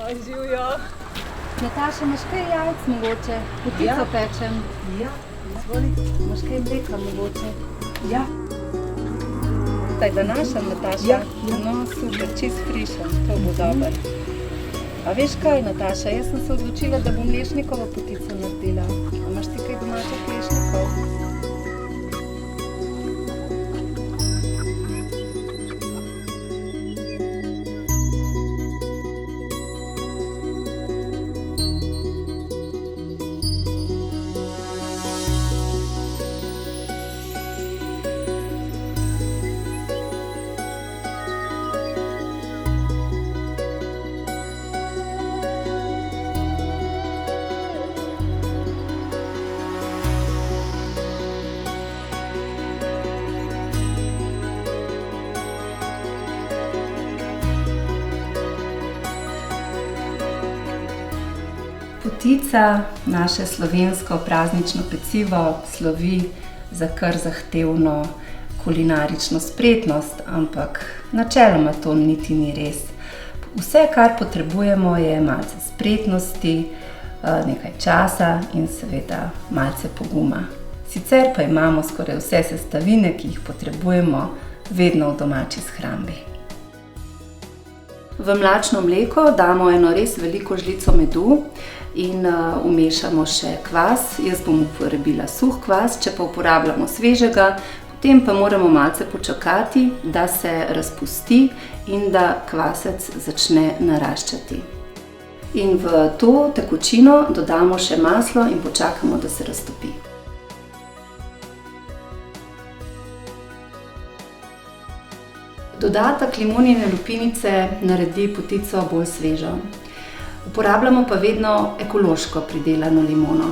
Živijo. Nataša, imaš kaj jajc mogoče? Potico pečem. Ja, izvoli. Imaš kaj mleka mogoče? Ja. Taj današen, Nataša? Ja. No, super, čist frišen, to bo dober. A veš kaj, Nataša, jaz sem se odločila, da bom lešnikovo potico naredila. A imaš ti kaj domačih lešnikov? Potica, naše slovensko praznično pecivo, slovi za kar zahtevno kulinarično spretnost, ampak načeloma to niti ni res. Vse, kar potrebujemo, je malce spretnosti, nekaj časa in seveda malce poguma. Sicer pa imamo skoraj vse sestavine, ki jih potrebujemo, vedno v domači shrambi. V mlačno mleko damo eno res veliko žlico medu in vmešamo še kvas. Jaz bom uporabila suh kvas, če pa uporabljamo svežega, potem pa moramo malce počakati, da se razpusti in da kvasec začne naraščati. In v to tekočino dodamo še maslo in počakamo, da se raztopi. Dodatek limonine lupinice naredi potico bolj svežo. Uporabljamo pa vedno ekološko pridelano limono.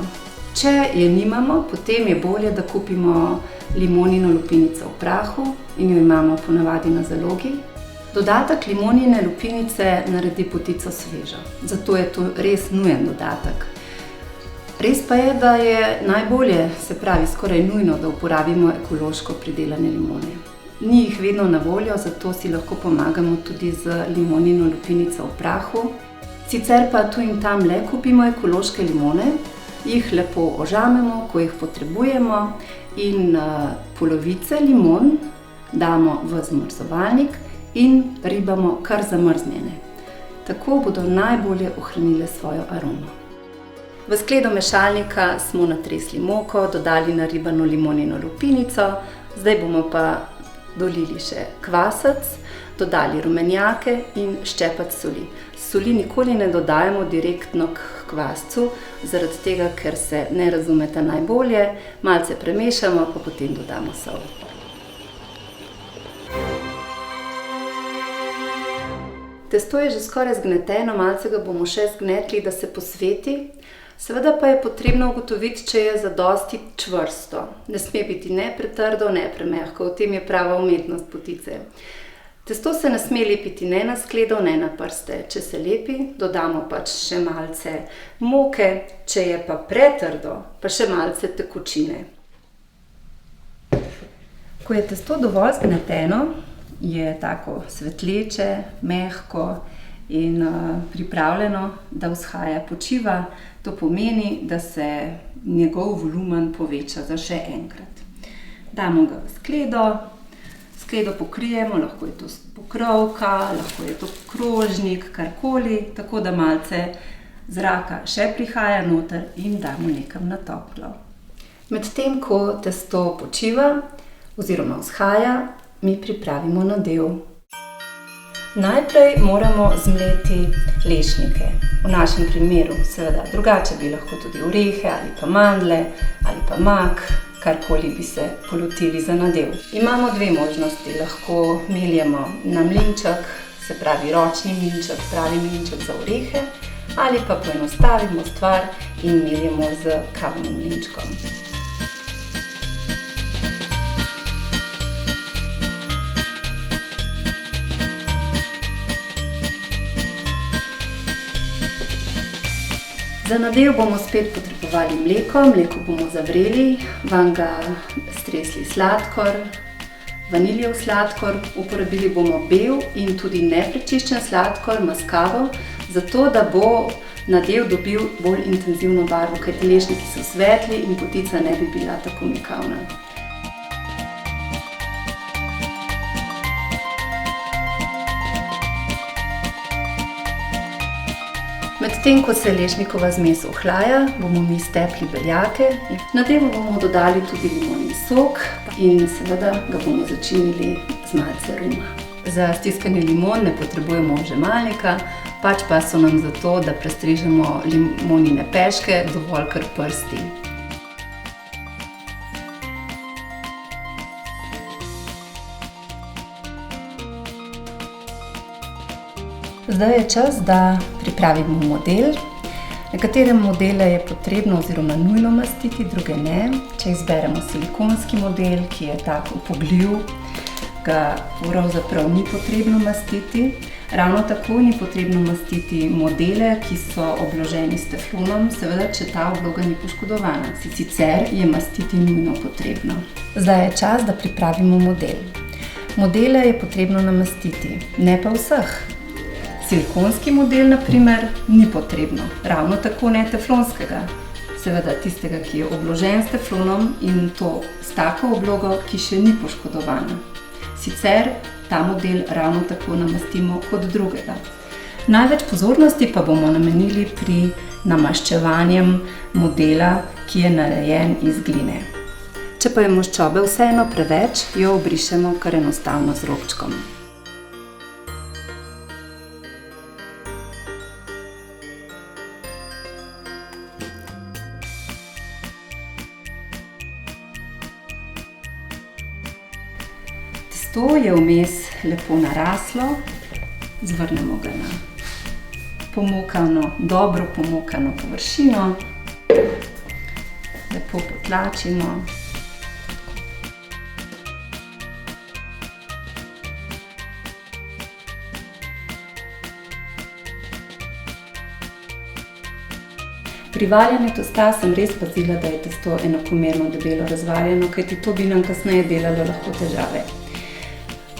Če je nimamo, potem je bolje, da kupimo limonino lupinico v prahu in jo imamo ponavadi na zalogi. Dodatek limonine lupinice naredi potico svežo, zato je to res nujen dodatek. Res pa je, da je najbolje, se pravi skoraj nujno, da uporabimo ekološko pridelane limone. Ni jih vedno na voljo, zato si lahko pomagamo tudi z limonino lupinico v prahu. Sicer pa tu in tam le kupimo ekološke limone, jih lepo ožamemo, ko jih potrebujemo in polovice limon damo v zmrzovalnik in ribamo kar zamrznjene. Tako bodo najbolje ohranile svojo aromo. V skledo mešalnika smo natresli moko, dodali naribano limonino lupinico, zdaj bomo pa dolili še kvasec, dodali rumenjake in ščepec soli. Soli nikoli ne dodajamo direktno k kvascu, zaradi tega, ker se ne razumeta najbolje, malce premešamo, pa potem dodamo sol. Testo je že skoraj zgneteno, malce ga bomo še zgnetli, da se posveti. Seveda pa je potrebno ugotoviti, če je zadosti čvrsto. Ne sme biti ne pretrdo, ne premehko, v tem je prava umetnost potice. Testo se ne sme lepiti ne na skledo, ne na prste. Če se lepi, dodamo pač še malce moke, če je pa pretrdo, pa še malce tekočine. Ko je testo dovolj zgneteno, je tako svetleče, mehko in pripravljeno, da vzhaja počiva. To pomeni, da se njegov volumen poveča za še enkrat. Damo ga v skledo, skledo pokrijemo, lahko je to pokrovka, lahko je to krožnik, karkoli, tako da malce zraka še prihaja noter in damo nekam na toplo. Medtem ko testo počiva oziroma vzhaja, mi pripravimo nadev. Najprej moramo zmleti lešnike. V našem primeru seveda drugače bi lahko tudi orehe ali pa mandlje ali pa mak, karkoli bi se polotili za nadev. Imamo dve možnosti, lahko meljemo na mlinček, se pravi ročni mlinček, pravi mlinček za orehe, ali pa poenostavimo stvar in meljemo z kavnim mlinčkom. Za nadev bomo spet potrebovali mleko, mleko bomo zavreli, van ga stresli sladkor, vaniljev sladkor, uporabili bomo bel in tudi neprečiščen sladkor, maskavo, zato da bo nadev dobil bolj intenzivno barvo, kajti lešniki so svetli in potica ne bi bila tako mikavna. Medtem ko se lešnikova zmes ohlaja, bomo mi stepli beljake. Na nadevu bomo dodali tudi limonin sok in seveda ga bomo začinili z malce ruma. Za stiskanje limon ne potrebujemo ožemalnika, pač pa so nam za to, da prestrežemo limonine peške, dovolj kar prsti. Zdaj je čas, da pripravimo model. Nekatere modele je potrebno oziroma nujno mastiti, druge ne. Če izberemo silikonski model, ki je tak upogljiv, ga pravzaprav ni potrebno mastiti. Ravno tako ni potrebno mastiti modele, ki so obloženi s teflonom, seveda, če ta obloga ni poškodovana. Sicer je mastiti nujno potrebno. Zdaj je čas, da pripravimo model. Modele je potrebno namastiti, ne pa vseh. Silikonski model, na primer, ni potrebno, ravno tako ne teflonskega. Seveda tistega, ki je obložen s teflonom in to s tako oblogo, ki še ni poškodovana. Sicer ta model ravno tako namastimo kot drugega. Največ pozornosti pa bomo namenili pri namaščevanju modela, ki je narejen iz gline. Če pa je maščobe vseeno preveč, jo obrišemo kar enostavno z robčkom. Testo je vmes lepo naraslo, zvrnemo ga na dobro pomokano površino, lepo potlačimo. Pri valjanju testa sem res pazila, da je testo enakomerno debelo razvaljeno, kajti to bi nam kasneje delalo lahko težave.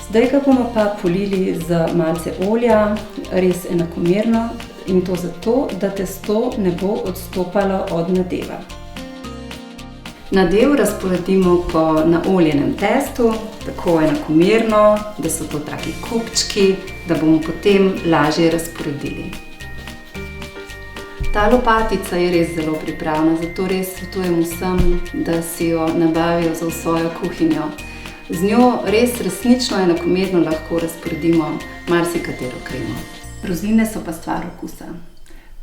Zdaj ga bomo pa polili z malce olja, res enakomerno, in to zato, da testo ne bo odstopalo od nadeva. Nadev razporedimo po naoljenem testu, tako enakomerno, da so to taki kupčki, da bomo potem lažje razporedili. Ta lopatica je res zelo pripravna, zato res svetujem vsem, da si jo nabavijo za svojo kuhinjo. Z njo res resnično enakomerno lahko razporedimo marsikatero kremo. Rozine so pa stvar okusa.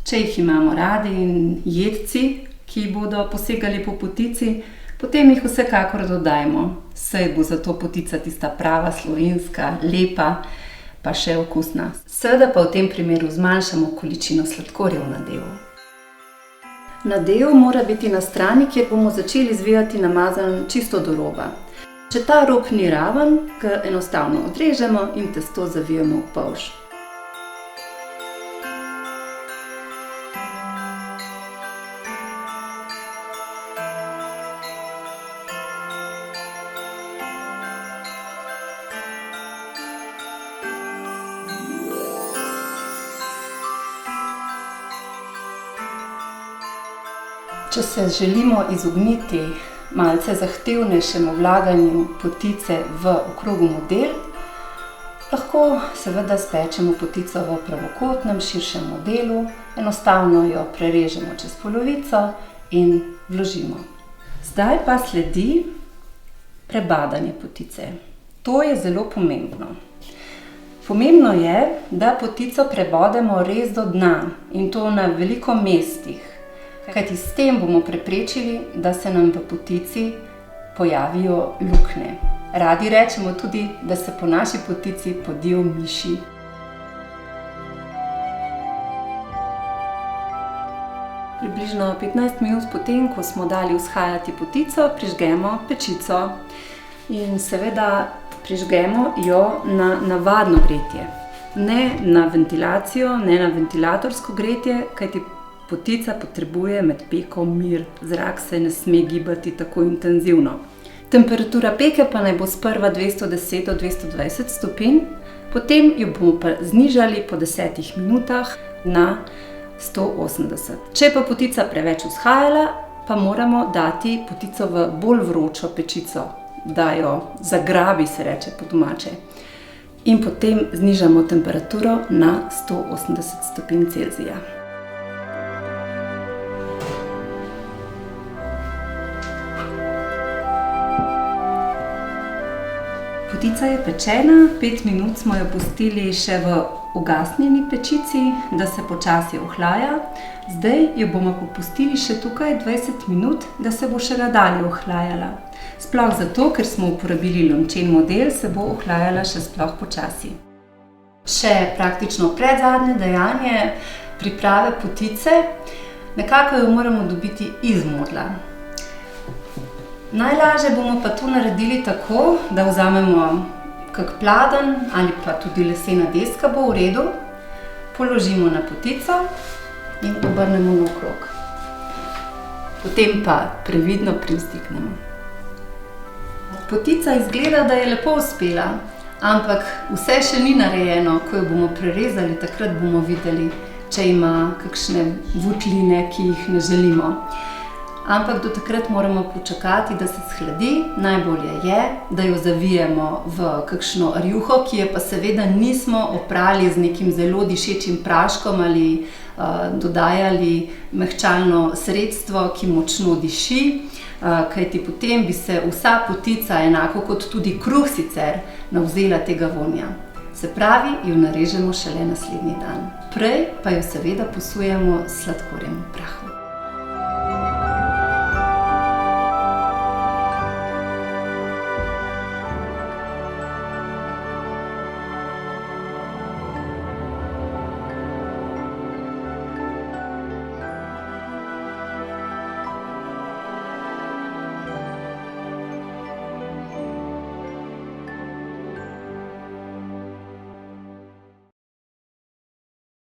Če jih imamo radi in jedci, ki bodo posegali po potici, potem jih vsekakor dodajmo. Saj bo zato potica tista prava slovenska, lepa, pa še okusna. Seveda pa v tem primeru zmanjšamo količino sladkorja v nadevu. Nadev mora biti na strani, kjer bomo začeli zvijati namazan čisto do roba. Če ta rob ni raven, ga enostavno odrežemo in testo zavijemo v polž. Če se želimo izogniti malce zahtevnejšemu vlaganju potice v okrogu model, lahko seveda spečemo potico v pravokotnem, širšem modelu, enostavno jo prerežemo čez polovico in vložimo. Zdaj pa sledi prebadanje potice. To je zelo pomembno. Pomembno je, da potico prebodemo res do dna in to na veliko mestih. Kajti s tem bomo preprečili, da se nam v potici pojavijo luknje. Radi rečemo tudi, da se po naši potici podijo miši. Približno 15 minut potem, ko smo dali vzhajati potico, prižgemo pečico. In seveda prižgemo jo na navadno gretje. Ne na ventilacijo, ne na ventilatorsko gretje, kajti potica potrebuje med peko mir, zrak se ne sme gibati tako intenzivno. Temperatura peke pa naj bo sprva 210 do 220 stopinj, Potem jo bomo pa znižali po 10 minutah na 180. Če je pa potica preveč vzhajala, pa moramo dati potico v bolj vročo pečico, da jo zagrabi, se reče po domače. In potem znižamo temperaturo na 180 stopinj Celzija. Potica je pečena, 5 minut smo jo pustili še v ugasnjeni pečici, da se počasi ohlaja. Zdaj jo bomo popustili še tukaj 20 minut, da se bo še nadalje ohlajala. Sploh zato, ker smo uporabili lončen model, se bo ohlajala še sploh počasi. Še praktično predzadnje dejanje priprave potice. Nekako jo moramo dobiti iz modla. Najlažje bomo pa to naredili tako, da vzamemo kak pladenj ali pa tudi lesena deska bo v redu, položimo na potico in obrnemo naokrog. Potem pa previdno privzdignemo. Potica izgleda, da je lepo uspela, ampak vse še ni narejeno. Ko jo bomo prerezali, takrat bomo videli, če ima kakšne votline, ki jih ne želimo. Ampak do takrat moramo počakati, da se shladi. Najbolje je, da jo zavijemo v kakšno rjuho, ki je pa seveda nismo oprali z nekim zelo dišečim praškom ali dodajali mehčalno sredstvo, ki močno diši, kajti potem bi se vsa potica, enako kot tudi kruh sicer, navzela tega vonja. Se pravi, jo narežemo šele naslednji dan. Prej pa jo seveda posujemo s sladkorjem v prahu.